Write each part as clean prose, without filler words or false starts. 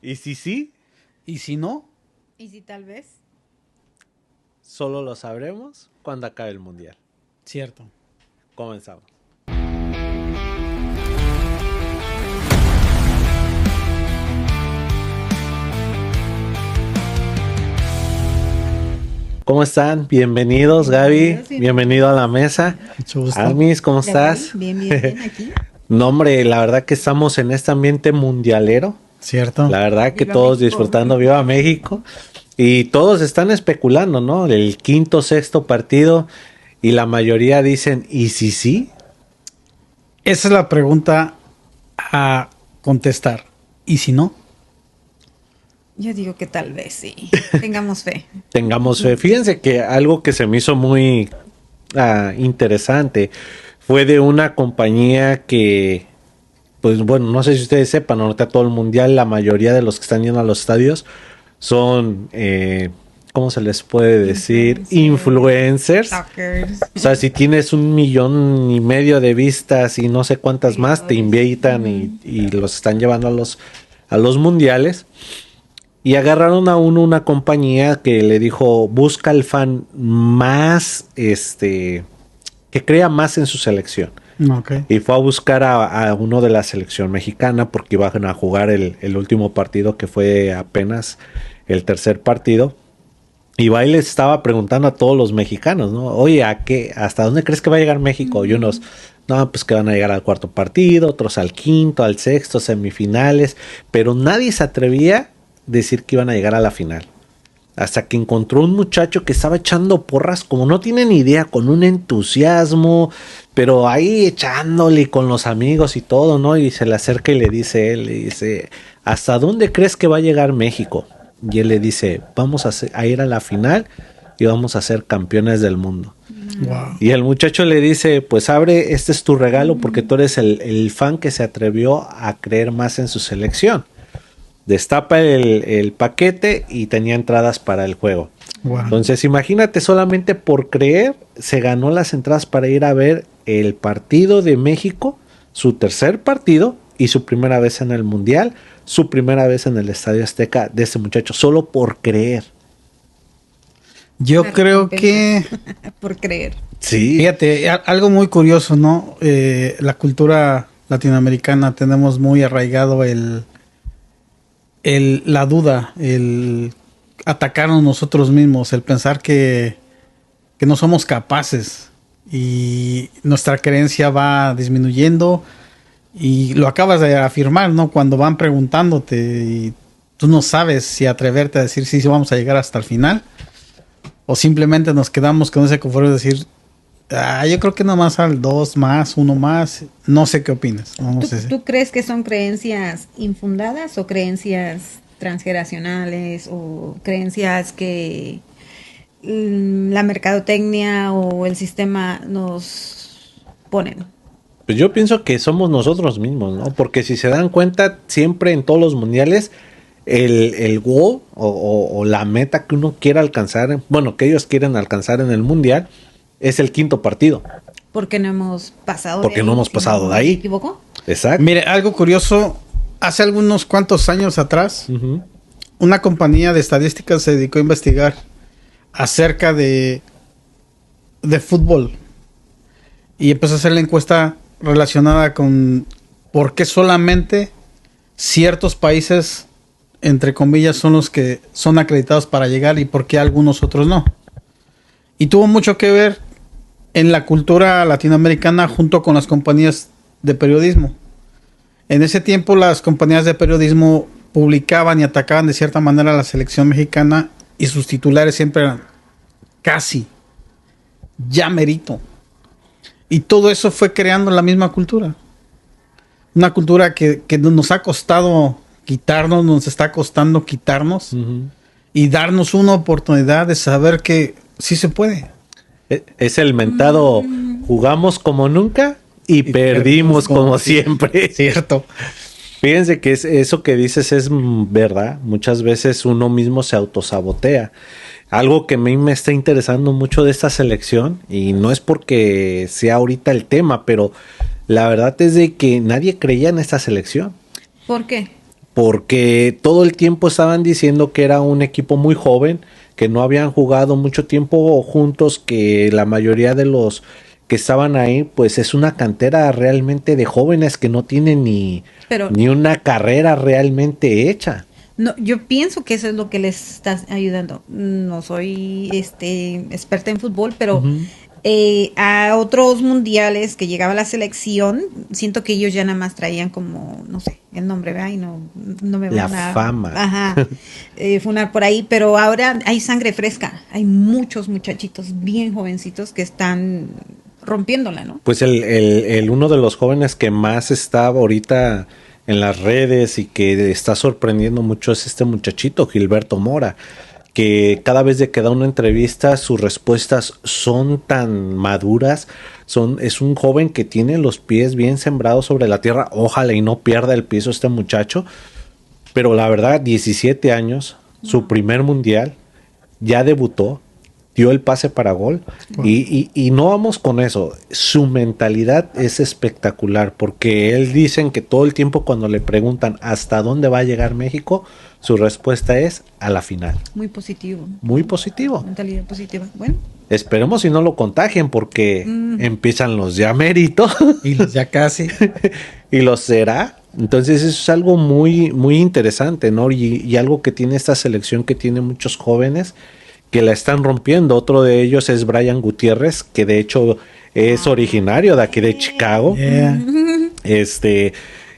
¿Y si sí? ¿Y si no? ¿Y si tal vez? Solo lo sabremos cuando acabe el mundial. Cierto. Comenzamos. ¿Cómo están? Bienvenidos, Gaby. Bienvenido a la mesa. Mucho gusto. Almis, ¿cómo estás? Bien, aquí. No, hombre, la verdad que estamos en este ambiente mundialero. Cierto. La verdad que Viva todos México. disfrutando, viva México. Y todos están especulando, ¿no? El quinto, sexto partido. Y la mayoría dicen, ¿y si sí? Esa es la pregunta a contestar. ¿Y si no? Yo digo que tal vez sí. Tengamos fe. Tengamos fe. Fíjense que algo que se me hizo muy interesante fue de una compañía que, pues bueno, no sé si ustedes sepan, ahorita todo el mundial, la mayoría de los que están yendo a los estadios son, ¿cómo se les puede decir? Influencers. Stalkers. O sea, si tienes 1,5 millones de vistas y no sé cuántas más, te invitan y los están llevando a los mundiales. Y agarraron a una compañía que le dijo, busca al fan más, que crea más en su selección. Ok. Y fue a buscar a uno de la selección mexicana porque iban a jugar el último partido, que fue apenas el tercer partido. Y va y les estaba preguntando a todos los mexicanos, ¿no? Oye, ¿hasta dónde crees que va a llegar México? Y unos, no, pues que van a llegar al cuarto partido, otros al quinto, al sexto, semifinales. Pero nadie se atrevía a decir que iban a llegar a la final. Hasta que encontró un muchacho que estaba echando porras, como no tienen idea, con un entusiasmo, pero ahí echándole con los amigos y todo, ¿no? Y se le acerca y le dice, ¿hasta dónde crees que va a llegar México? Y él le dice, vamos a ir a la final y vamos a ser campeones del mundo. Wow. Y el muchacho le dice, pues abre, este es tu regalo porque tú eres el fan que se atrevió a creer más en su selección. Destapa el paquete y tenía entradas para el juego. Wow. Entonces imagínate, solamente por creer se ganó las entradas para ir a ver el partido de México, su tercer partido y su primera vez en el mundial, su primera vez en el Estadio Azteca de este muchacho, solo por creer. Yo Una creo recompensa. que, Por creer. Sí, fíjate, algo muy curioso, ¿no? La cultura latinoamericana tenemos muy arraigado la duda, el atacarnos nosotros mismos, el pensar que no somos capaces y nuestra creencia va disminuyendo y lo acabas de afirmar, ¿no? Cuando van preguntándote y tú no sabes si atreverte a decir sí vamos a llegar hasta el final o simplemente nos quedamos con ese confort de decir yo creo que nomás al 2 más, 1 más, no sé qué opinas. No ¿Tú, sé. tú crees que son creencias infundadas o creencias transgeneracionales o creencias que la mercadotecnia o el sistema nos ponen? pues yo pienso que somos nosotros mismos, ¿no? Porque si se dan cuenta, siempre en todos los mundiales, el goal o la meta que uno quiera alcanzar, bueno, que ellos quieren alcanzar en el mundial, es el quinto partido. Porque no hemos pasado Porque de ahí. no hemos pasado de ahí. ¿Me equivoco? Exacto. Mire, algo curioso, hace algunos cuantos años atrás, Ujú. una compañía de estadísticas se dedicó a investigar acerca de fútbol y empezó a hacer la encuesta relacionada con por qué solamente ciertos países, entre comillas, son los que son acreditados para llegar y por qué algunos otros no. Y tuvo mucho que ver en la cultura latinoamericana junto con las compañías de periodismo. En ese tiempo las compañías de periodismo publicaban y atacaban de cierta manera a la selección mexicana y sus titulares siempre eran casi, ya merito. Y todo eso fue creando la misma cultura. Una cultura que nos ha costado quitarnos, nos está costando quitarnos Ujú. y darnos una oportunidad de saber que sí se puede. Es el mentado, jugamos como nunca y perdimos como siempre. Cierto. Fíjense que eso que dices es verdad. Muchas veces uno mismo se autosabotea. Algo que a mí me está interesando mucho de esta selección, y no es porque sea ahorita el tema, pero la verdad es de que nadie creía en esta selección. ¿Por qué? porque todo el tiempo estaban diciendo que era un equipo muy joven, que no habían jugado mucho tiempo juntos, que la mayoría de los que estaban ahí, pues es una cantera realmente de jóvenes que no tienen Pero ni una carrera realmente hecha. no, yo pienso que eso es lo que les está ayudando. No soy experta en fútbol, pero a otros mundiales que llegaba la selección, siento que ellos ya nada más traían como, no sé, el nombre, ¿verdad? Y no me La van a... fama. Ajá, funar por ahí, pero ahora hay sangre fresca. Hay muchos muchachitos bien jovencitos que están rompiéndola, ¿no? Pues el uno de los jóvenes que más está ahorita en las redes y que está sorprendiendo mucho es este muchachito, Gilberto Mora, que cada vez de que da una entrevista sus respuestas son tan maduras, es un joven que tiene los pies bien sembrados sobre la tierra, ojalá y no pierda el piso este muchacho, pero la verdad 17 años, su primer mundial, ya debutó, dio el pase para gol y no vamos con eso, su mentalidad es espectacular porque él dicen que todo el tiempo cuando le preguntan hasta dónde va a llegar México, su respuesta es a la final. Muy positivo. Muy positivo. Mentalidad positiva. Bueno. Esperemos si no lo contagien porque empiezan los ya mérito Y los ya casi. y los será. Entonces eso es algo muy, muy interesante, ¿no? Y algo que tiene esta selección que tiene muchos jóvenes que la están rompiendo. Otro de ellos es Brian Gutiérrez, que de hecho es originario de aquí de Chicago. Yeah.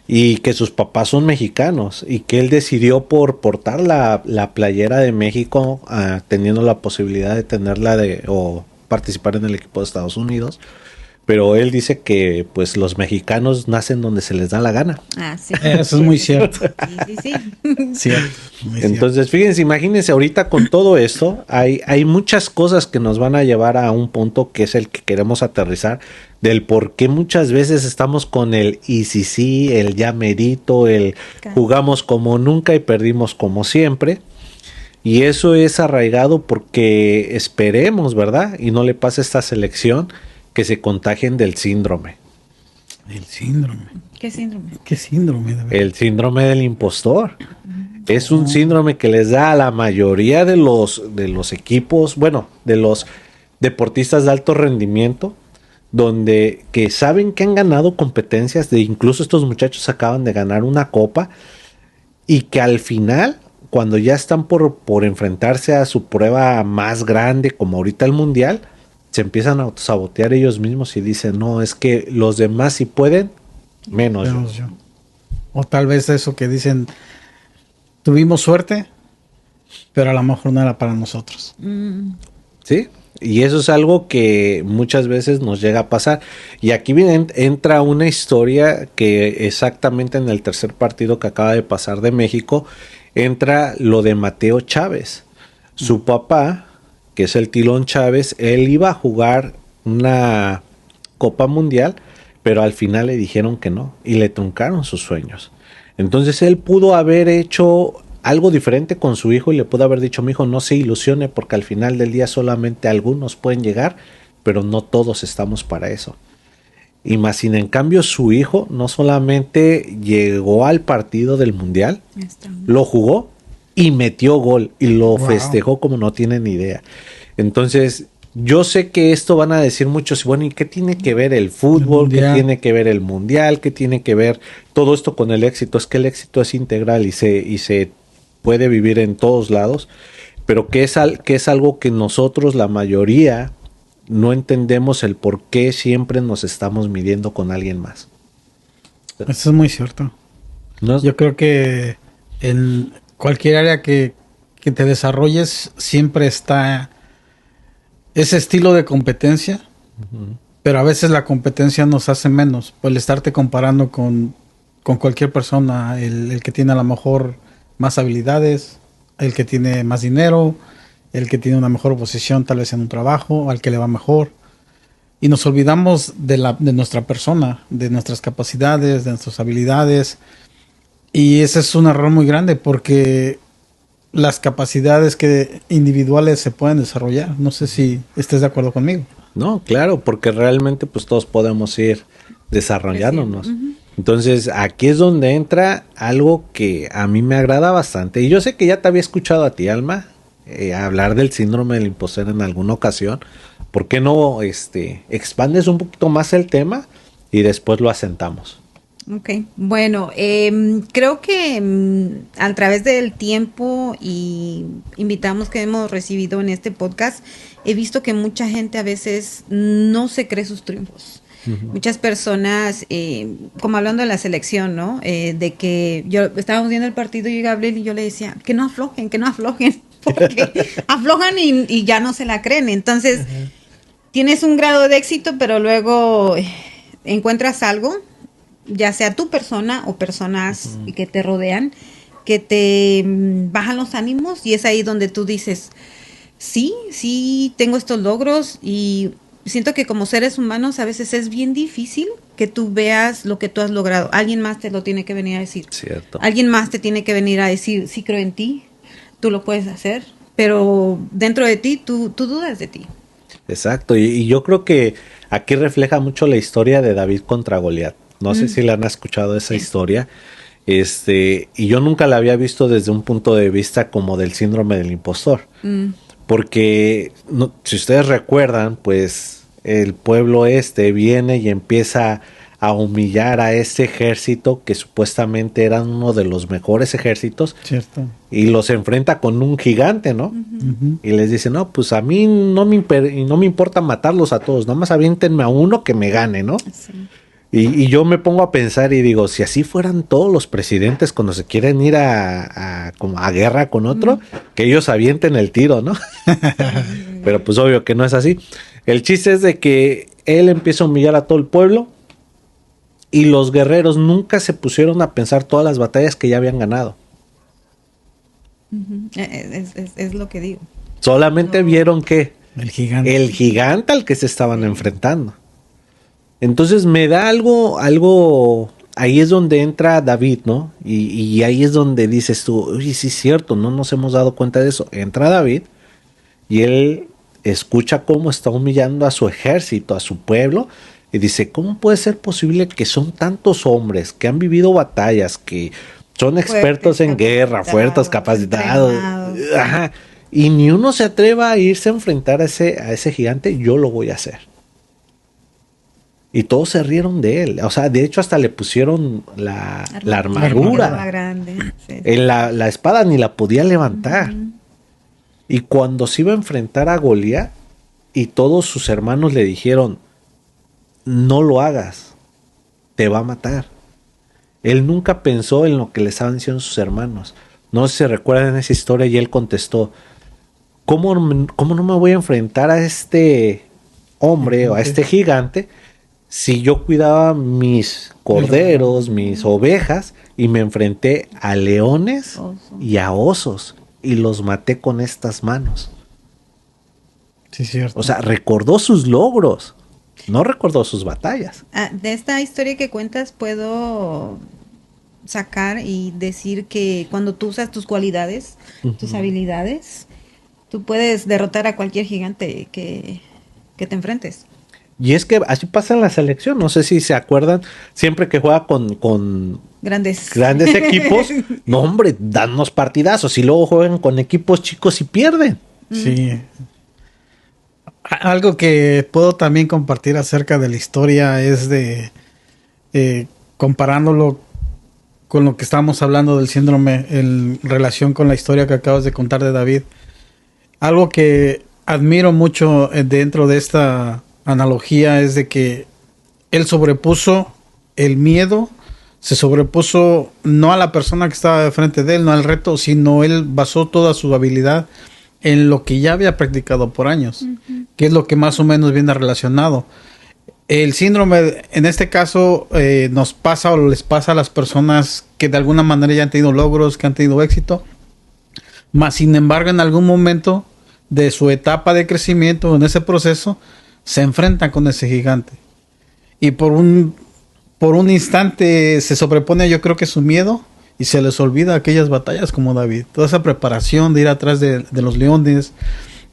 Y que sus papás son mexicanos y que él decidió por portar la playera de México, teniendo la posibilidad de tenerla o participar en el equipo de Estados Unidos. Pero él dice que pues los mexicanos nacen donde se les da la gana. Ah, sí. Eso es muy cierto. Sí. Cierto. Muy Entonces, fíjense, imagínense ahorita con todo esto, hay muchas cosas que nos van a llevar a un punto que es el que queremos aterrizar, del por qué muchas veces estamos con el y si sí, el ya merito, el jugamos como nunca y perdimos como siempre. Y eso es arraigado porque esperemos, ¿verdad? Y no le pase a esta selección que se contagien del síndrome. El síndrome. ¿Qué síndrome? ¿Qué síndrome? De verdad? El síndrome del impostor. Es un síndrome que les da a la mayoría de los equipos, bueno, de los deportistas de alto rendimiento, donde que saben que han ganado competencias, incluso estos muchachos acaban de ganar una copa, y que al final, cuando ya están por enfrentarse a su prueba más grande, como ahorita el mundial, se empiezan a autosabotear ellos mismos y dicen, no, es que los demás sí pueden, menos yo. O tal vez eso que dicen, tuvimos suerte, pero a lo mejor no era para nosotros. Sí, y eso es algo que muchas veces nos llega a pasar. Y aquí entra una historia que exactamente en el tercer partido que acaba de pasar de México, entra lo de Mateo Chávez. Su papá, que es el Tilón Chávez, él iba a jugar una Copa Mundial, pero al final le dijeron que no y le truncaron sus sueños. Entonces él pudo haber hecho algo diferente con su hijo y le pudo haber dicho, mi hijo, no se ilusione porque al final del día solamente algunos pueden llegar, pero no todos estamos para eso. Y más sin en cambio su hijo no solamente llegó al partido del Mundial, lo jugó y metió gol y lo festejó como no tienen idea. Entonces, yo sé que esto van a decir muchos, bueno, ¿y qué tiene que ver el fútbol? ¿Qué tiene que ver el mundial? ¿Qué tiene que ver todo esto con el éxito? Es que el éxito es integral y se puede vivir en todos lados, pero que es algo que nosotros, la mayoría, no entendemos el por qué siempre nos estamos midiendo con alguien más. Eso es muy cierto. ¿No? Yo creo que en cualquier área que te desarrolles siempre está ese estilo de competencia, pero a veces la competencia nos hace menos por el estarte comparando con cualquier persona, el que tiene a lo mejor más habilidades, el que tiene más dinero, el que tiene una mejor posición tal vez en un trabajo, al que le va mejor. Y nos olvidamos de nuestra persona, de nuestras capacidades, de nuestras habilidades. Y ese es un error muy grande porque las capacidades individuales se pueden desarrollar. No sé si estés de acuerdo conmigo. No, claro, porque realmente pues todos podemos ir desarrollándonos. Entonces, aquí es donde entra algo que a mí me agrada bastante. Y yo sé que ya te había escuchado a ti, Alma, hablar del síndrome del impostor en alguna ocasión. ¿Por qué no expandes un poquito más el tema y después lo asentamos? Ok, bueno, creo que a través del tiempo y invitados que hemos recibido en este podcast, he visto que mucha gente a veces no se cree sus triunfos. Muchas personas, como hablando de la selección, ¿no? De que yo estábamos viendo el partido y Gabriel y yo le decía, que no aflojen, porque aflojan y ya no se la creen. Entonces, tienes un grado de éxito, pero luego encuentras algo, ya sea tu persona o personas que te rodean, que te bajan los ánimos, y es ahí donde tú dices, sí, tengo estos logros, y siento que como seres humanos a veces es bien difícil que tú veas lo que tú has logrado. Alguien más te lo tiene que venir a decir. Cierto. Alguien más te tiene que venir a decir, sí creo en ti, tú lo puedes hacer, pero dentro de ti, tú dudas de ti. Exacto, y yo creo que aquí refleja mucho la historia de David contra Goliat. No sé si la han escuchado esa historia. Y yo nunca la había visto desde un punto de vista como del síndrome del impostor. Porque si ustedes recuerdan, pues el pueblo viene y empieza a humillar a ese ejército que supuestamente eran uno de los mejores ejércitos. Cierto. Y los enfrenta con un gigante, ¿no? Y les dice, no, pues a mí no me importa matarlos a todos, nomás aviéntenme a uno que me gane, ¿no? Sí. Y yo me pongo a pensar y digo, si así fueran todos los presidentes cuando se quieren ir como a guerra con otro, que ellos avienten el tiro, ¿no? Pero pues obvio que no es así. El chiste es de que él empieza a humillar a todo el pueblo y los guerreros nunca se pusieron a pensar todas las batallas que ya habían ganado. Es lo que digo. Solamente vieron que el gigante al que se estaban enfrentando. Entonces me da algo, ahí es donde entra David, ¿no? Y ahí es donde dices tú, uy, sí es cierto, no nos hemos dado cuenta de eso. Entra David y él escucha cómo está humillando a su ejército, a su pueblo, y dice, ¿cómo puede ser posible que son tantos hombres que han vivido batallas, que son expertos en guerra, fuertes, capacitados, ajá, y ni uno se atreva a irse a enfrentar a ese gigante? Yo lo voy a hacer. Y todos se rieron de él. O sea, de hecho hasta le pusieron la armadura. Grande. Sí. La espada ni la podía levantar. Y cuando se iba a enfrentar a Goliat, y todos sus hermanos le dijeron, no lo hagas, te va a matar. Él nunca pensó en lo que le estaban diciendo sus hermanos. No sé si se recuerdan esa historia, y él contestó, ¿cómo no me voy a enfrentar a este hombre o a este gigante si yo cuidaba mis corderos, mis ovejas, y me enfrenté a leones y a osos y los maté con estas manos? Sí, cierto. O sea, recordó sus logros, no recordó sus batallas. De esta historia que cuentas puedo sacar y decir que cuando tú usas tus cualidades, tus habilidades, tú puedes derrotar a cualquier gigante que te enfrentes. Y es que así pasa en la selección. No sé si se acuerdan, siempre que juega con grandes equipos, no hombre, dan unos partidazos, y luego juegan con equipos chicos y pierden. Sí. Algo que puedo también compartir acerca de la historia es de comparándolo con lo que estábamos hablando del síndrome en relación con la historia que acabas de contar de David. Algo que admiro mucho dentro de esta analogía es de que él sobrepuso el miedo, se sobrepuso no a la persona que estaba de frente de él, no al reto, sino él basó toda su habilidad en lo que ya había practicado por años, que es lo que más o menos viene relacionado. El síndrome, en este caso, nos pasa o les pasa a las personas que de alguna manera ya han tenido logros, que han tenido éxito, mas sin embargo en algún momento de su etapa de crecimiento, en ese proceso, se enfrentan con ese gigante. Y por un instante se sobrepone, yo creo que su miedo, y se les olvida aquellas batallas como David. Toda esa preparación de ir atrás de los leones,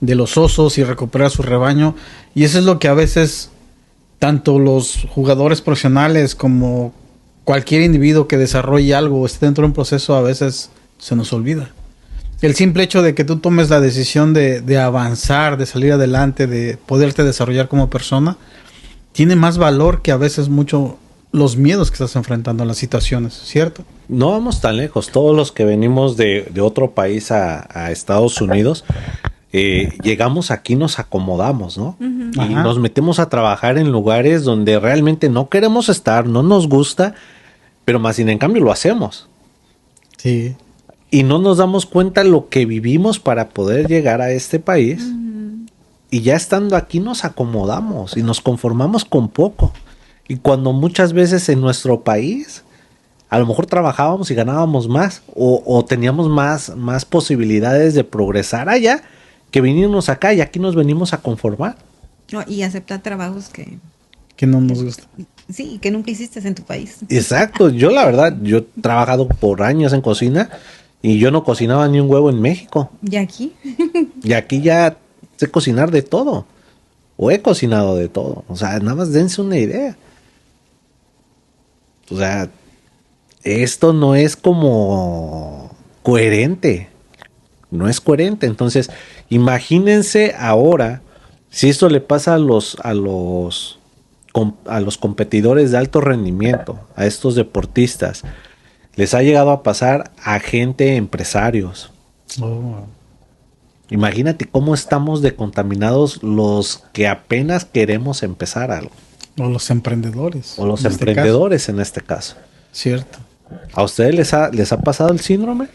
de los osos y recuperar su rebaño. Y eso es lo que a veces tanto los jugadores profesionales como cualquier individuo que desarrolle algo o esté dentro de un proceso, a veces se nos olvida. El simple hecho de que tú tomes la decisión de avanzar, de salir adelante, de poderte desarrollar como persona, tiene más valor que a veces mucho los miedos que estás enfrentando a las situaciones, ¿cierto? No vamos tan lejos. Todos los que venimos de otro país a Estados Unidos, llegamos aquí, nos acomodamos, ¿no? Y Ajá. nos metemos a trabajar en lugares donde realmente no queremos estar, no nos gusta, pero más sin en cambio lo hacemos. Sí. Y no nos damos cuenta lo que vivimos para poder llegar a este país. Y ya estando aquí nos acomodamos y nos conformamos con poco. Y cuando muchas veces en nuestro país a lo mejor trabajábamos y ganábamos más o teníamos más posibilidades de progresar allá que venirnos acá, y aquí nos venimos a conformar. No, y aceptar trabajos Que no nos gusta. sí, que nunca hiciste en tu país. Exacto, yo la verdad, yo he trabajado por años en cocina y yo no cocinaba ni un huevo en México. ¿Y aquí? Y aquí ya sé cocinar de todo. O he cocinado de todo. O sea, nada más dense una idea. O sea, esto no es como coherente. No es coherente. Entonces, imagínense ahora si esto le pasa a los competidores de alto rendimiento, a estos deportistas. Les ha llegado a pasar a gente, empresarios. Oh. Imagínate cómo estamos de contaminados los que apenas queremos empezar algo. O los emprendedores. O los en este emprendedores en este caso. caso. Cierto. ¿A ustedes les ha pasado el síndrome?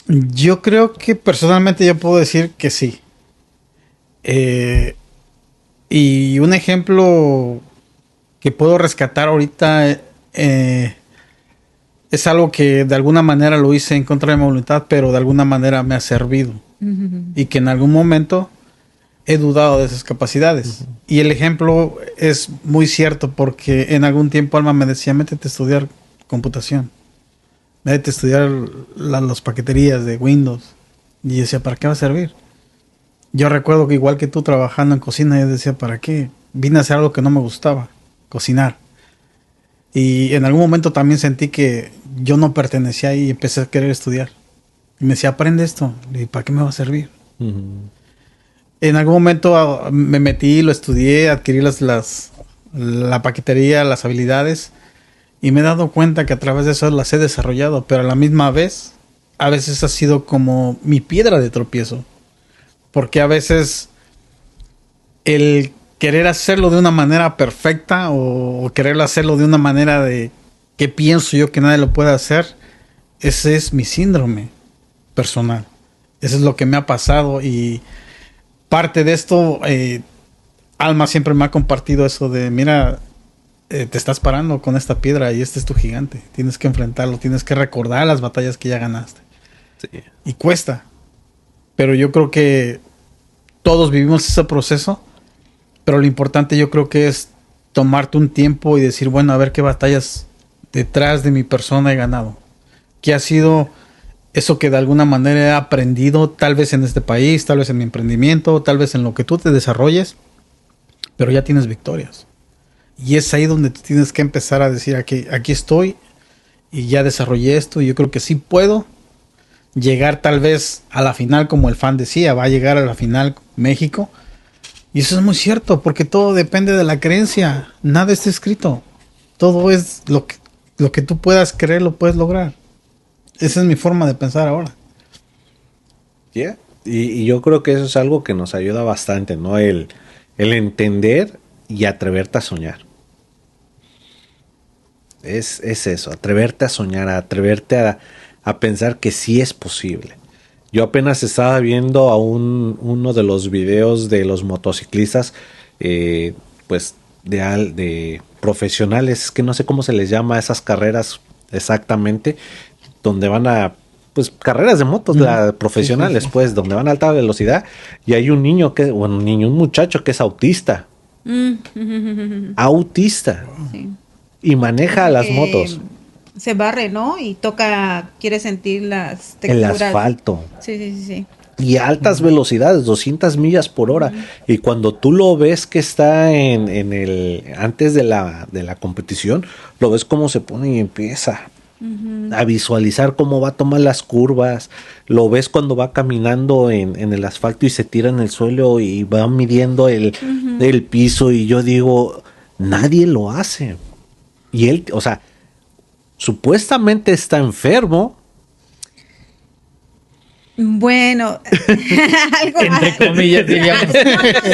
Yo creo que personalmente yo puedo decir que sí. Y un ejemplo que puedo rescatar ahorita es algo que de alguna manera lo hice en contra de mi voluntad, pero de alguna manera me ha servido. Y que en algún momento he dudado de esas capacidades. Y el ejemplo es muy cierto porque en algún tiempo Alma me decía, métete a estudiar computación. Métete a estudiar las paqueterías de Windows. Y yo decía, ¿para qué va a servir? Yo recuerdo que igual que tú trabajando en cocina, yo decía, ¿para qué? Vine a hacer algo que no me gustaba, cocinar. Y en algún momento también sentí que yo no pertenecía ahí y empecé a querer estudiar. Y me decía, aprende esto. Le dije, ¿para qué me va a servir? En algún momento me metí, lo estudié, adquirí la paquetería, las habilidades. Y me he dado cuenta que a través de eso las he desarrollado. Pero a la misma vez, a veces ha sido como mi piedra de tropiezo. Porque a veces el querer hacerlo de una manera perfecta o querer hacerlo de una manera de que pienso yo que nadie lo puede hacer, ese es mi síndrome personal. Eso es lo que me ha pasado y parte de esto, Alma siempre me ha compartido eso de, mira, te estás parando con esta piedra y este es tu gigante. Tienes que enfrentarlo, tienes que recordar las batallas que ya ganaste. Sí. Y cuesta. Pero yo creo que todos vivimos ese proceso. Pero lo importante yo creo que es tomarte un tiempo y decir, bueno, a ver qué batallas detrás de mi persona he ganado. ¿Qué ha sido eso que de alguna manera he aprendido, tal vez en este país, tal vez en mi emprendimiento, tal vez en lo que tú te desarrolles? Pero ya tienes victorias. Y es ahí donde tú tienes que empezar a decir, aquí estoy y ya desarrollé esto y yo creo que sí puedo llegar tal vez a la final, como el fan decía, va a llegar a la final México. Y eso es muy cierto, porque todo depende de la creencia. Nada está escrito. Todo es lo que tú puedas creer, lo puedes lograr. Esa es mi forma de pensar ahora. Yeah. Y yo creo que eso es algo que nos ayuda bastante, ¿no? El entender y atreverte a soñar. Es eso, atreverte a soñar, atreverte a pensar que sí es posible. Yo apenas estaba viendo a uno de los videos de los motociclistas, pues de profesionales, que no sé cómo se les llama a esas carreras exactamente, donde van a, pues carreras de motos profesionales, sí. Pues, donde van a alta velocidad, y hay un niño un muchacho que es autista. Autista. Sí. Y maneja las motos. Se barre, ¿no? Y quiere sentir las texturas. El asfalto. Sí. y a altas velocidades, 200 millas por hora. Y cuando tú lo ves que está en el antes de la competición, lo ves cómo se pone y empieza a visualizar cómo va a tomar las curvas. Lo ves cuando va caminando en el asfalto y se tira en el suelo y va midiendo el piso. Y yo digo, nadie lo hace. Y él, o sea, supuestamente está enfermo. Bueno, algo, Entre comillas, diríamos.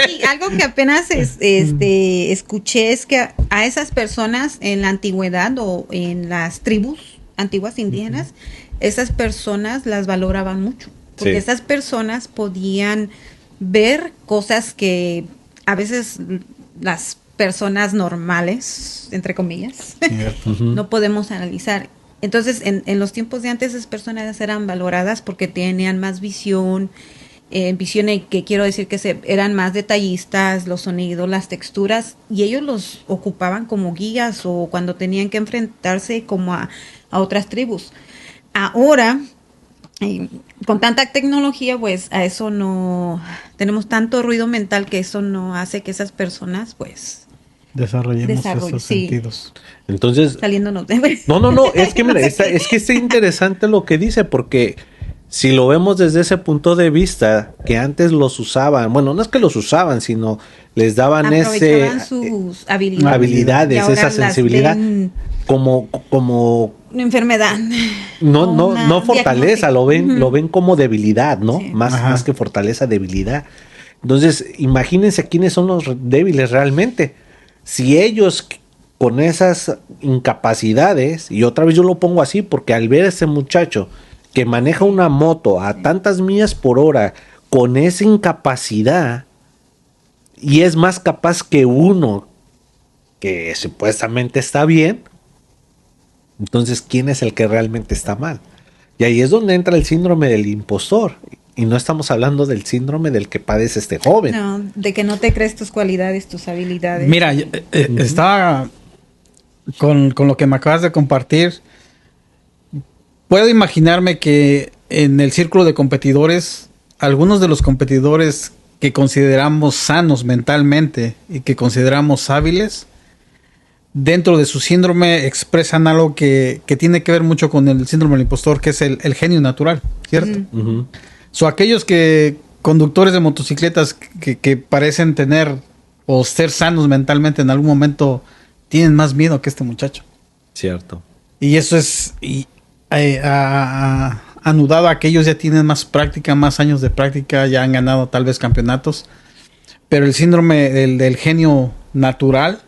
sí, algo que apenas escuché es que a esas personas en la antigüedad o en las tribus antiguas indígenas, esas personas las valoraban mucho, porque esas personas podían ver cosas que a veces las personas normales, entre comillas, no podemos analizar. Entonces, en los tiempos de antes, esas personas eran valoradas porque tenían más visión, que quiero decir que eran más detallistas, los sonidos, las texturas, y ellos los ocupaban como guías o cuando tenían que enfrentarse como a otras tribus. Ahora, con tanta tecnología, pues a eso no, tenemos tanto ruido mental que eso no hace que esas personas, pues, desarrollemos esos sentidos. Entonces, saliéndonos de... No, es que mira, es que es interesante lo que dice, porque si lo vemos desde ese punto de vista, que antes los usaban, bueno, no es que los usaban, sino les daban aprovechaban sus habilidades, esa sensibilidad, como una enfermedad. No fortaleza, lo ven como debilidad, ¿no? Sí. Más que fortaleza, debilidad. Entonces, imagínense quiénes son los débiles realmente. Si ellos con esas incapacidades, y otra vez yo lo pongo así, porque al ver a ese muchacho que maneja una moto a tantas millas por hora, con esa incapacidad, y es más capaz que uno que supuestamente está bien, entonces ¿quién es el que realmente está mal? Y ahí es donde entra el síndrome del impostor. Y no estamos hablando del síndrome del que padece este joven. No, de que no te crees tus cualidades, tus habilidades. Mira, estaba con lo que me acabas de compartir. Puedo imaginarme que en el círculo de competidores, algunos de los competidores que consideramos sanos mentalmente y que consideramos hábiles, dentro de su síndrome expresan algo que tiene que ver mucho con el síndrome del impostor, que es el genio natural, ¿cierto? Aquellos conductores de motocicletas que parecen tener o ser sanos mentalmente en algún momento tienen más miedo que este muchacho. Cierto. Y eso es anudado a que ellos ya tienen más práctica, más años de práctica, ya han ganado tal vez campeonatos. Pero el síndrome del genio natural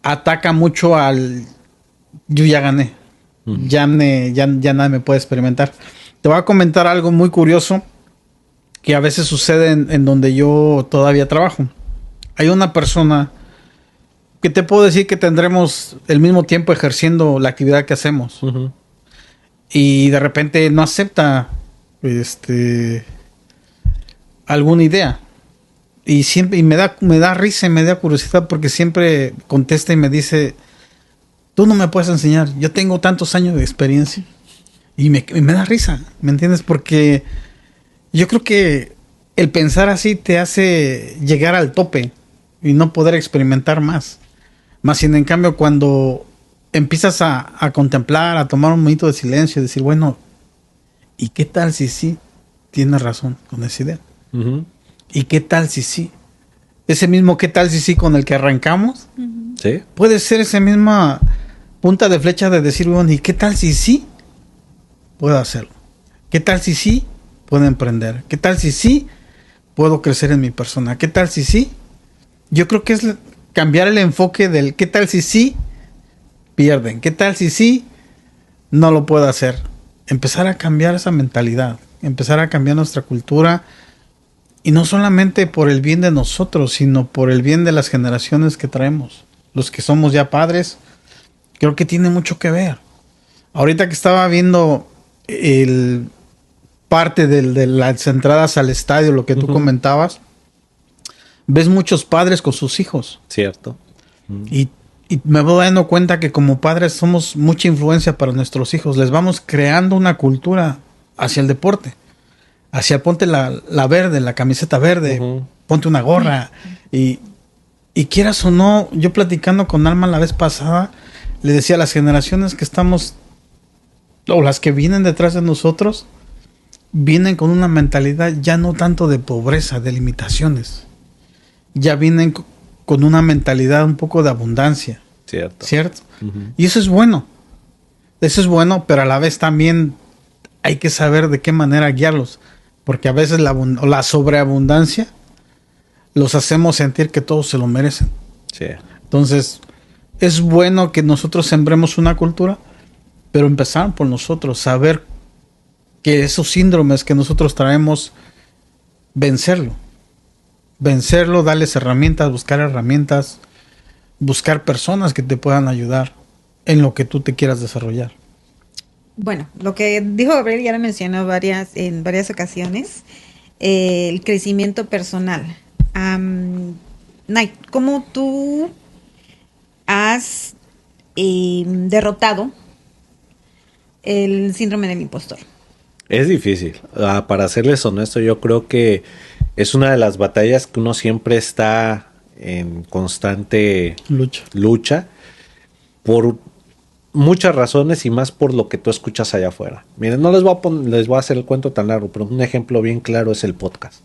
ataca mucho al yo ya gané. Ya nada me puede experimentar. Te voy a comentar algo muy curioso que a veces sucede en donde yo todavía trabajo. Hay una persona que te puedo decir que tendremos el mismo tiempo ejerciendo la actividad que hacemos. Y de repente no acepta alguna idea. Y siempre me da risa y me da curiosidad porque siempre contesta y me dice, tú no me puedes enseñar, yo tengo tantos años de experiencia. Y me da risa, ¿me entiendes? Porque yo creo que el pensar así te hace llegar al tope y no poder experimentar más. Más sin en cambio cuando empiezas a contemplar, a tomar un momento de silencio y decir, bueno, ¿y qué tal si sí tienes razón con esa idea? ¿Y qué tal si sí? Ese mismo qué tal si sí con el que arrancamos, ¿sí? Puede ser esa misma punta de flecha de decir, bueno, ¿y qué tal si sí puedo hacerlo? ¿Qué tal si sí puedo emprender? ¿Qué tal si sí puedo crecer en mi persona? ¿Qué tal si sí? Yo creo que es cambiar el enfoque del qué tal si sí pierden, qué tal si sí no lo puedo hacer. Empezar a cambiar esa mentalidad, empezar a cambiar nuestra cultura. Y no solamente por el bien de nosotros, sino por el bien de las generaciones que traemos. Los que somos ya padres, creo que tiene mucho que ver. Ahorita que estaba viendo parte de las entradas al estadio, lo que tú comentabas, ves muchos padres con sus hijos. Cierto. Y me voy dando cuenta que como padres somos mucha influencia para nuestros hijos. Les vamos creando una cultura hacia el deporte. Hacia ponte la verde, la camiseta verde, ponte una gorra. Y quieras o no, yo platicando con Alma la vez pasada, le decía a las generaciones que estamos, o las que vienen detrás de nosotros, vienen con una mentalidad ya no tanto de pobreza, de limitaciones. Ya vienen con una mentalidad un poco de abundancia. ¿Cierto? Y eso es bueno. Eso es bueno, pero a la vez también hay que saber de qué manera guiarlos. Porque a veces la sobreabundancia los hacemos sentir que todos se lo merecen. Sí. Entonces, es bueno que nosotros sembremos una cultura, pero empezar por nosotros, saber que esos síndromes que nosotros traemos, vencerlo, darles herramientas, buscar personas que te puedan ayudar en lo que tú te quieras desarrollar. Bueno, lo que dijo Gabriel ya lo mencionó en varias ocasiones, el crecimiento personal. Night, ¿cómo tú has derrotado el síndrome del impostor? Es difícil. Para serles honesto, yo creo que es una de las batallas que uno siempre está en constante lucha por muchas razones y más por lo que tú escuchas allá afuera. Miren, no les voy a hacer el cuento tan largo, pero un ejemplo bien claro es el podcast.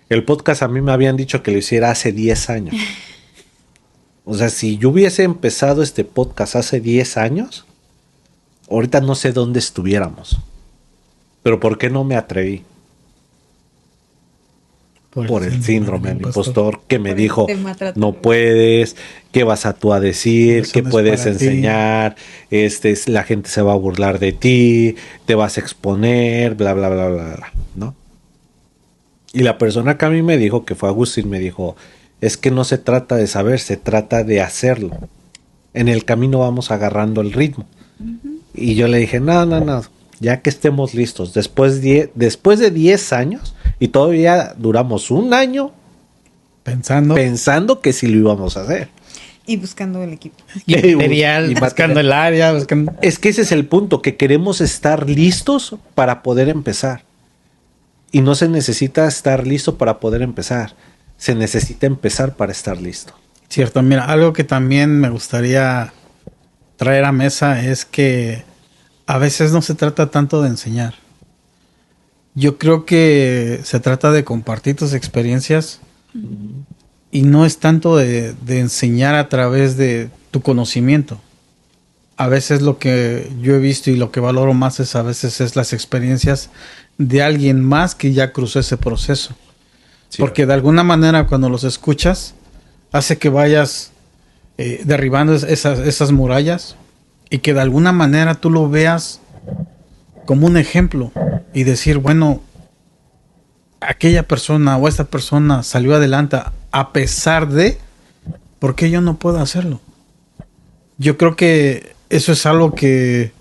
El podcast a mí me habían dicho que lo hiciera hace 10 años. O sea, si yo hubiese empezado este podcast hace 10 años, ahorita no sé dónde estuviéramos. Pero ¿por qué no me atreví? Por el síndrome del impostor que me dijo, no puedes, ¿qué vas tú a decir? ¿Qué puedes enseñar? La gente se va a burlar de ti, te vas a exponer, bla, bla, bla, bla, bla, ¿no? Y la persona que a mí me dijo, que fue Agustín, me dijo, es que no se trata de saber, se trata de hacerlo. En el camino vamos agarrando el ritmo. Y yo le dije, no, ya que estemos listos, después de 10 años, y todavía duramos un año pensando que sí lo íbamos a hacer. Y buscando el equipo. Y material, buscando el área. Es que ese es el punto, que queremos estar listos para poder empezar. Y no se necesita estar listo para poder empezar. Se necesita empezar para estar listo. Cierto, mira, algo que también me gustaría traer a mesa es que a veces no se trata tanto de enseñar. Yo creo que se trata de compartir tus experiencias y no es tanto de enseñar a través de tu conocimiento. A veces lo que yo he visto y lo que valoro más es las experiencias de alguien más que ya cruzó ese proceso. Sí, porque de alguna manera cuando los escuchas hace que vayas derribando esas murallas y que de alguna manera tú lo veas como un ejemplo y decir, bueno, aquella persona o esta persona salió adelante a pesar de, ¿por qué yo no puedo hacerlo? Yo creo que eso es algo que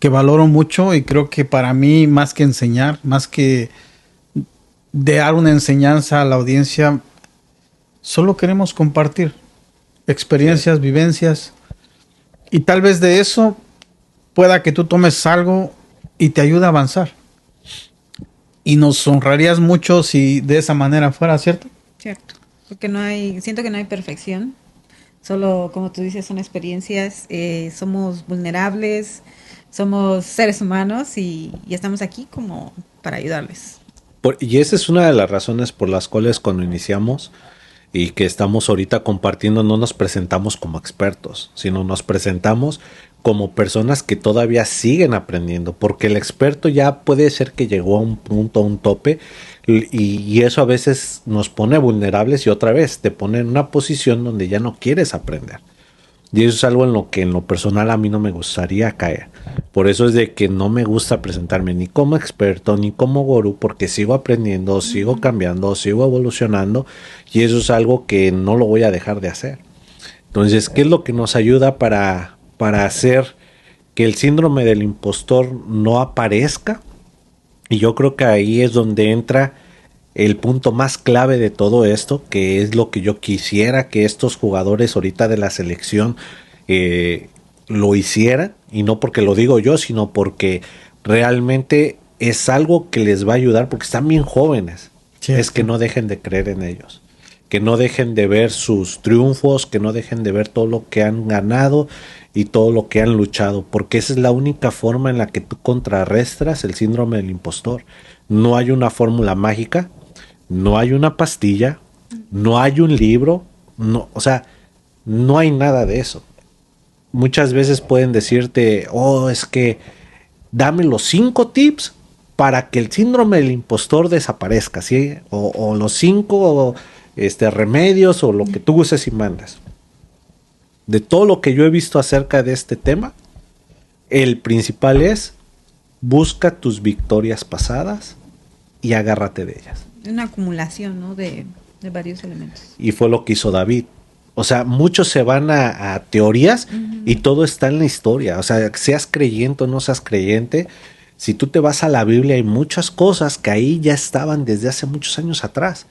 valoro mucho y creo que para mí, más que enseñar, más que dar una enseñanza a la audiencia, solo queremos compartir experiencias, vivencias, y tal vez de eso pueda que tú tomes algo y te ayude a avanzar. Y nos honrarías mucho si de esa manera fuera, ¿cierto? Cierto, porque siento que no hay perfección, solo, como tú dices, son experiencias, somos vulnerables, somos seres humanos y estamos aquí como para ayudarles. Y esa es una de las razones por las cuales cuando iniciamos y que estamos ahorita compartiendo, no nos presentamos como expertos, sino nos presentamos como personas que todavía siguen aprendiendo, porque el experto ya puede ser que llegó a un punto, a un tope, y eso a veces nos pone vulnerables y otra vez te pone en una posición donde ya no quieres aprender. Y eso es algo en lo que en lo personal a mí no me gustaría caer. Por eso es de que no me gusta presentarme ni como experto ni como gurú, porque sigo aprendiendo, sigo cambiando, sigo evolucionando, y eso es algo que no lo voy a dejar de hacer. Entonces, ¿qué es lo que nos ayuda para hacer que el síndrome del impostor no aparezca? Y yo creo que ahí es donde entra el punto más clave de todo esto, que es lo que yo quisiera que estos jugadores ahorita de la selección lo hicieran, y no porque lo digo yo, sino porque realmente es algo que les va a ayudar porque están bien jóvenes. Cierto. Es que no dejen de creer en ellos, que no dejen de ver sus triunfos, que no dejen de ver todo lo que han ganado y todo lo que han luchado, porque esa es la única forma en la que tú contrarrestas el síndrome del impostor. No hay una fórmula mágica, no hay una pastilla, no hay un libro, no, o sea, no hay nada de eso. Muchas veces pueden decirte, oh, es que dame los 5 tips para que el síndrome del impostor desaparezca, ¿sí? O los 5 remedios o lo que tú uses y mandas. De todo lo que yo he visto acerca de este tema, el principal es busca tus victorias pasadas y agárrate de ellas. Una acumulación, ¿no? de varios elementos. Y fue lo que hizo David. O sea, muchos se van a teorías y todo está en la historia. O sea, seas creyente o no seas creyente, si tú te vas a la Biblia hay muchas cosas que ahí ya estaban desde hace muchos años atrás.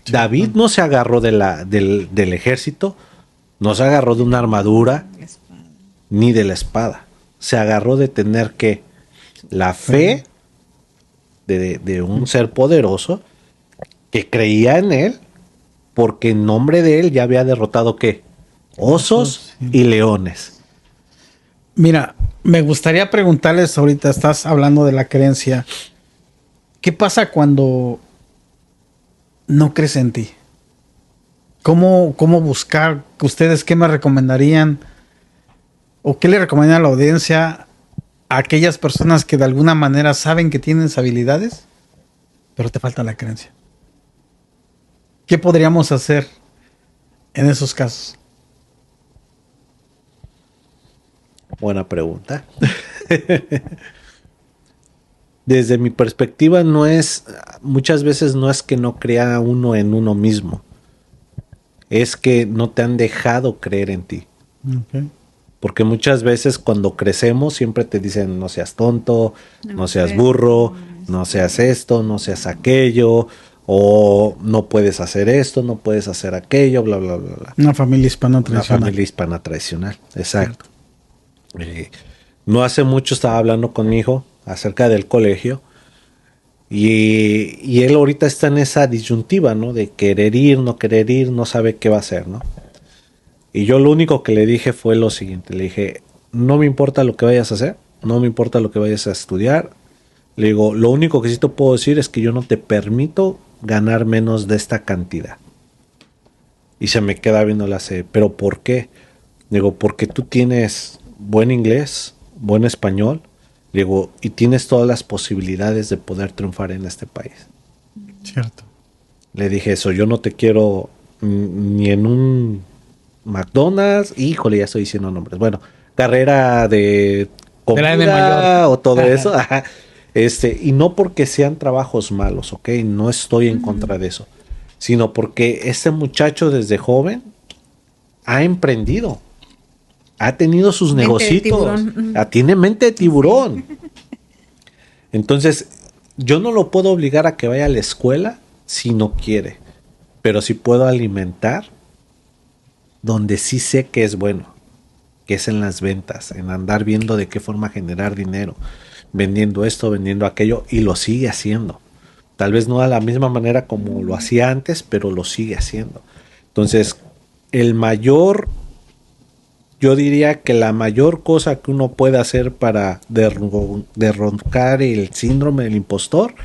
Sí, David no se agarró del ejército, no se agarró de una armadura, ni de la espada. Se agarró de tener que la fe de un ser poderoso que creía en él, porque en nombre de él ya había derrotado ¿qué? Osos y leones. Mira, me gustaría preguntarles ahorita, estás hablando de la creencia. ¿Qué pasa cuando no crees en ti? ¿Cómo buscar? ¿Ustedes qué me recomendarían? ¿O qué le recomendarían a la audiencia a aquellas personas que de alguna manera saben que tienen habilidades, pero te falta la creencia? ¿Qué podríamos hacer en esos casos? Buena pregunta. Desde mi perspectiva muchas veces no es que no crea uno en uno mismo, es que no te han dejado creer en ti. Okay. Porque muchas veces cuando crecemos siempre te dicen no seas tonto, no seas burro, no seas esto, no seas aquello, o no puedes hacer esto, no puedes hacer aquello, bla, bla, bla, bla. Una familia hispana tradicional. Una familia hispana tradicional, exacto. No hace mucho estaba hablando con mi hijo acerca del colegio y él ahorita está en esa disyuntiva, ¿no? De querer ir, no sabe qué va a hacer, ¿no? Y yo lo único que le dije fue lo siguiente, le dije, no me importa lo que vayas a hacer, no me importa lo que vayas a estudiar, le digo, lo único que sí te puedo decir es que yo no te permito ganar menos de esta cantidad. Y se me queda viendo la C, ¿pero por qué? Digo, porque tú tienes buen inglés, buen español, digo, y tienes todas las posibilidades de poder triunfar en este país. Cierto. Le dije eso, yo no te quiero ni en un McDonald's, híjole, ya estoy diciendo nombres. Bueno, carrera de comida o todo eso. Ajá. Y no porque sean trabajos malos, ¿ok? No estoy en contra de eso. Sino porque este muchacho desde joven ha emprendido. Ha tenido sus negocitos. Tiene mente de tiburón. Entonces, yo no lo puedo obligar a que vaya a la escuela si no quiere. Pero sí puedo alimentar donde sí sé que es bueno, que es en las ventas, en andar viendo de qué forma generar dinero, vendiendo esto, vendiendo aquello, y lo sigue haciendo. Tal vez no de la misma manera como lo hacía antes, pero lo sigue haciendo. Entonces, yo diría que la mayor cosa que uno puede hacer para derrocar el síndrome del impostor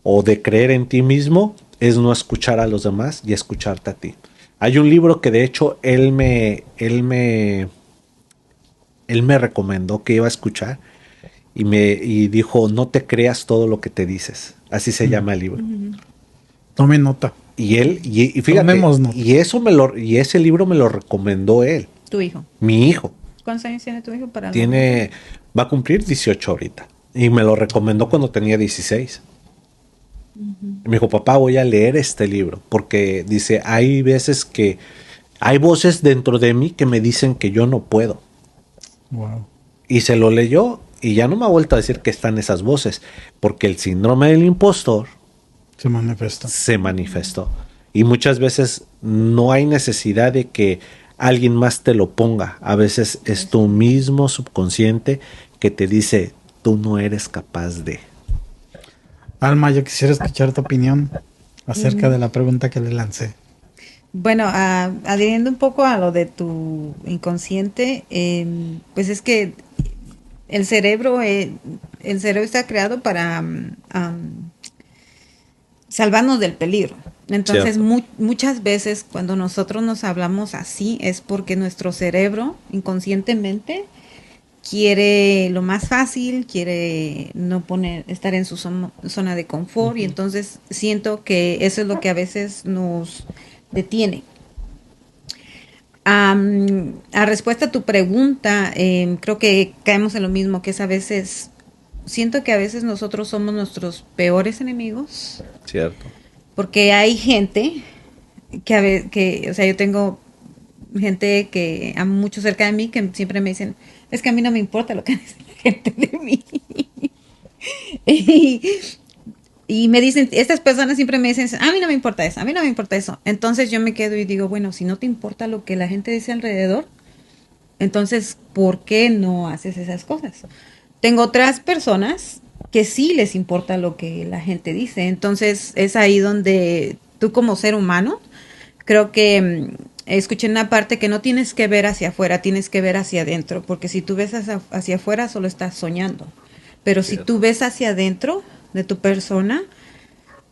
o de creer en ti mismo es no escuchar a los demás y escucharte a ti. Hay un libro que de hecho él me recomendó que iba a escuchar y dijo, no te creas todo lo que te dices. Así se llama el libro. Tome nota. Y fíjate, y ese libro me lo recomendó él. Tu hijo. Mi hijo. ¿Cuántos años tiene tu hijo? Va a cumplir 18 ahorita. Y me lo recomendó cuando tenía 16. Me dijo, papá, voy a leer este libro. Porque dice, hay veces que hay voces dentro de mí que me dicen que yo no puedo. Wow. Y se lo leyó y ya no me ha vuelto a decir que están esas voces. Porque el síndrome del impostor se manifestó. Y muchas veces no hay necesidad de que alguien más te lo ponga. A veces es tu mismo subconsciente que te dice, tú no eres capaz de. Alma, yo quisiera escuchar tu opinión acerca de la pregunta que le lancé. Bueno, adhiriendo un poco a lo de tu inconsciente, pues es que el cerebro está creado para salvarnos del peligro. Entonces, muchas veces cuando nosotros nos hablamos así es porque nuestro cerebro inconscientemente quiere lo más fácil, quiere no estar en su zona de confort, y entonces siento que eso es lo que a veces nos detiene. A respuesta a tu pregunta, creo que caemos en lo mismo, que es a veces, siento que a veces nosotros somos nuestros peores enemigos. Cierto. Porque hay gente o sea, yo tengo gente que amo mucho cerca de mí que siempre me dicen, es que a mí no me importa lo que dice la gente de mí. y me dicen, estas personas siempre me dicen, a mí no me importa eso, a mí no me importa eso. Entonces yo me quedo y digo, bueno, si no te importa lo que la gente dice alrededor, entonces, ¿por qué no haces esas cosas? Tengo otras personas que sí les importa lo que la gente dice. Entonces, es ahí donde tú como ser humano, creo que escuché una parte que no tienes que ver hacia afuera, tienes que ver hacia adentro, porque si tú ves hacia afuera solo estás soñando. Pero si tú ves hacia adentro de tu persona,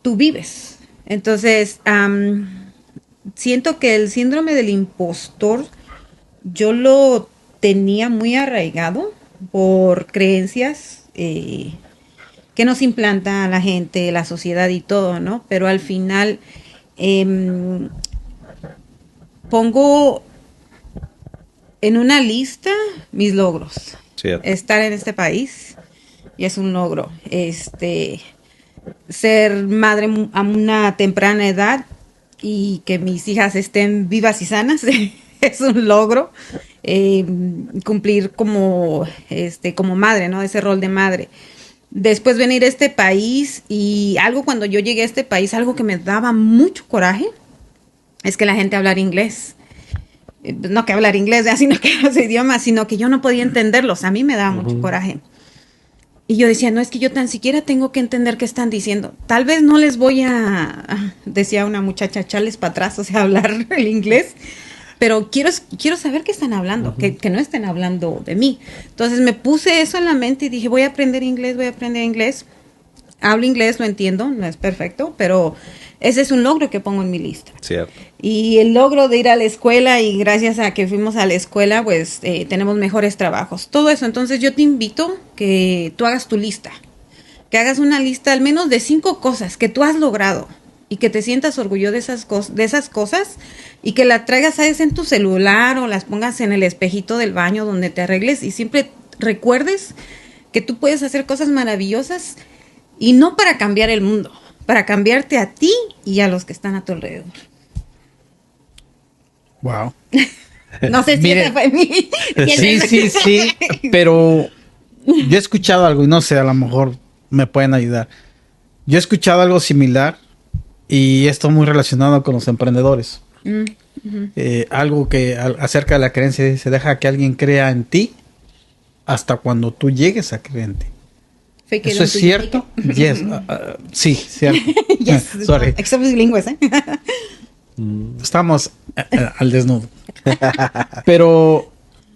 tú vives. Entonces, siento que el síndrome del impostor yo lo tenía muy arraigado por creencias que nos implanta la gente, la sociedad y todo, ¿no? Pero al final pongo en una lista mis logros. Cierto. Estar en este país y es un logro. Ser madre a una temprana edad y que mis hijas estén vivas y sanas es un logro. Cumplir como madre, ¿no? Ese rol de madre. Después venir a este país, y algo cuando yo llegué a este país, algo que me daba mucho coraje, es que la gente hablara inglés. No que hablar inglés, sino que los idiomas, sino que yo no podía entenderlos. A mí me daba mucho coraje. Y yo decía, no, es que yo tan siquiera tengo que entender qué están diciendo. Tal vez no les voy decía una muchacha, echarles para atrás, o sea, hablar el inglés, pero quiero saber qué están hablando, que no estén hablando de mí. Entonces me puse eso en la mente y dije, voy a aprender inglés. Hablo inglés, lo entiendo, no es perfecto, pero ese es un logro que pongo en mi lista. Cierto. Y el logro de ir a la escuela, y gracias a que fuimos a la escuela, pues tenemos mejores trabajos. Todo eso. Entonces yo te invito que tú hagas tu lista, que hagas una lista al menos de 5 cosas que tú has logrado y que te sientas orgulloso de esas cosas, y que la traigas, ¿sabes?, en tu celular, o las pongas en el espejito del baño donde te arregles, y siempre recuerdes que tú puedes hacer cosas maravillosas, y no para cambiar el mundo, para cambiarte a ti y a los que están a tu alrededor. Wow. No sé si Mire, esa fue mi... Sí, pero yo he escuchado algo, y no sé, a lo mejor me pueden ayudar. Yo he escuchado algo similar, y esto muy relacionado con los emprendedores. Algo que acerca de la creencia, se deja que alguien crea en ti hasta cuando tú llegues a creer en ti. ¿Eso es cierto? Yes. Sí, cierto. Yes. Sorry. Excepto bilingües, ¿eh? Estamos al desnudo. Pero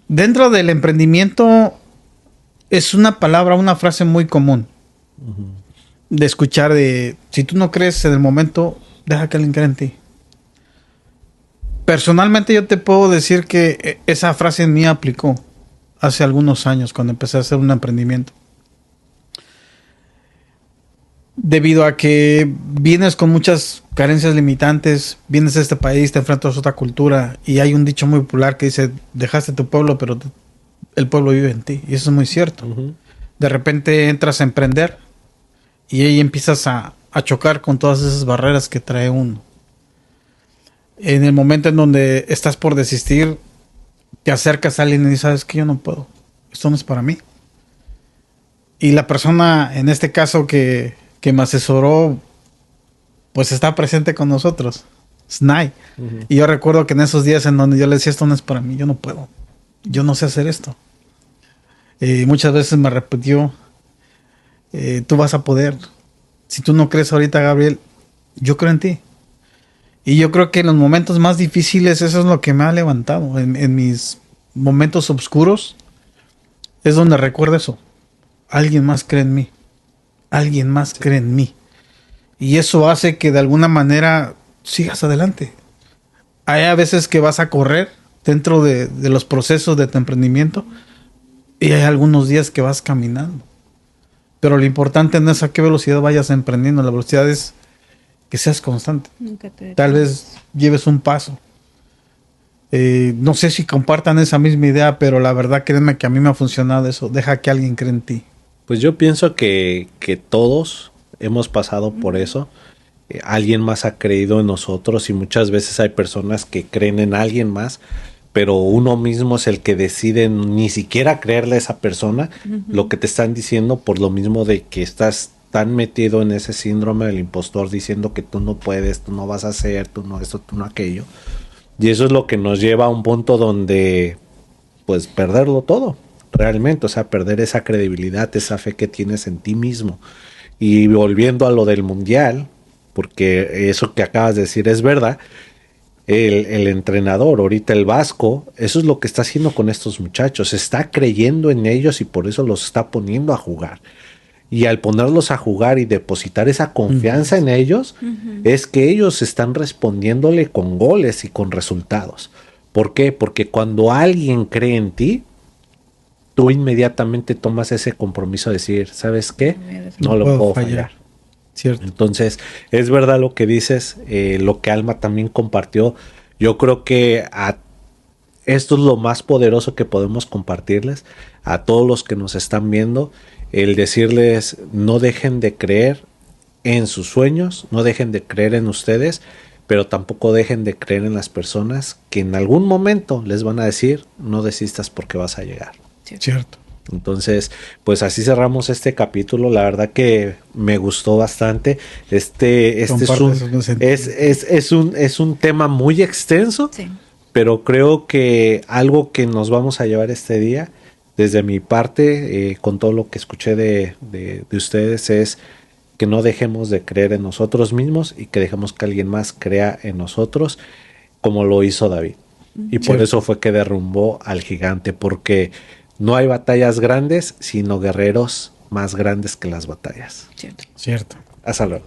dentro del emprendimiento es una palabra, una frase muy común de escuchar, de si tú no crees en el momento, deja que alguien crea en ti. Personalmente yo te puedo decir que esa frase en mí aplicó hace algunos años cuando empecé a hacer un emprendimiento. Debido a que vienes con muchas carencias limitantes, vienes a este país, te enfrentas a otra cultura, y hay un dicho muy popular que dice, dejaste tu pueblo, pero el pueblo vive en ti. Y eso es muy cierto. De repente entras a emprender y ahí empiezas a chocar con todas esas barreras que trae uno. En el momento en donde estás por desistir, te acercas a alguien y dices, sabes que yo no puedo, esto no es para mí. Y la persona, en este caso que me asesoró, pues está presente con nosotros, Snai. Y yo recuerdo que en esos días en donde yo le decía, esto no es para mí, yo no puedo, yo no sé hacer esto. Muchas veces me repitió, tú vas a poder, Si tú no crees ahorita, Gabriel, yo creo en ti. Y yo creo que en los momentos más difíciles eso es lo que me ha levantado. En mis momentos oscuros es donde recuerdo eso. Alguien más cree en mí. Alguien más cree en mí. Y eso hace que de alguna manera sigas adelante. Hay a veces que vas a correr dentro de los procesos de tu emprendimiento y hay algunos días que vas caminando. Pero lo importante no es a qué velocidad vayas emprendiendo. La velocidad es que seas constante. Tal vez lleves un paso. No sé si compartan esa misma idea, pero la verdad, créanme que a mí me ha funcionado eso. Deja que alguien cree en ti. Pues yo pienso que todos hemos pasado por eso. Alguien más ha creído en nosotros y muchas veces hay personas que creen en alguien más, pero uno mismo es el que decide ni siquiera creerle a esa persona lo que te están diciendo, por lo mismo de que estás tan metido en ese síndrome del impostor diciendo que tú no puedes, tú no vas a hacer, tú no esto, tú no aquello. Y eso es lo que nos lleva a un punto donde pues perderlo todo, realmente, o sea, perder esa credibilidad, esa fe que tienes en ti mismo. Y volviendo a lo del mundial, porque eso que acabas de decir es verdad, el entrenador, ahorita el Vasco, eso es lo que está haciendo con estos muchachos, está creyendo en ellos y por eso los está poniendo a jugar. Y al ponerlos a jugar y depositar esa confianza en ellos, es que ellos están respondiéndole con goles y con resultados. ¿Por qué? Porque cuando alguien cree en ti, tú inmediatamente tomas ese compromiso de decir, ¿sabes qué? No lo puedo fallar. Cierto. Entonces, es verdad lo que dices, lo que Alma también compartió. Yo creo que esto es lo más poderoso que podemos compartirles a todos los que nos están viendo, el decirles no dejen de creer en sus sueños, no dejen de creer en ustedes, pero tampoco dejen de creer en las personas que en algún momento les van a decir no desistas porque vas a llegar. Cierto. Entonces, pues así cerramos este capítulo. La verdad que me gustó bastante. Este es un tema muy extenso, sí, pero creo que algo que nos vamos a llevar este día, desde mi parte, con todo lo que escuché de ustedes, es que no dejemos de creer en nosotros mismos y que dejemos que alguien más crea en nosotros, como lo hizo David. Y por eso fue que derrumbó al gigante, porque no hay batallas grandes, sino guerreros más grandes que las batallas. Cierto. Hasta luego.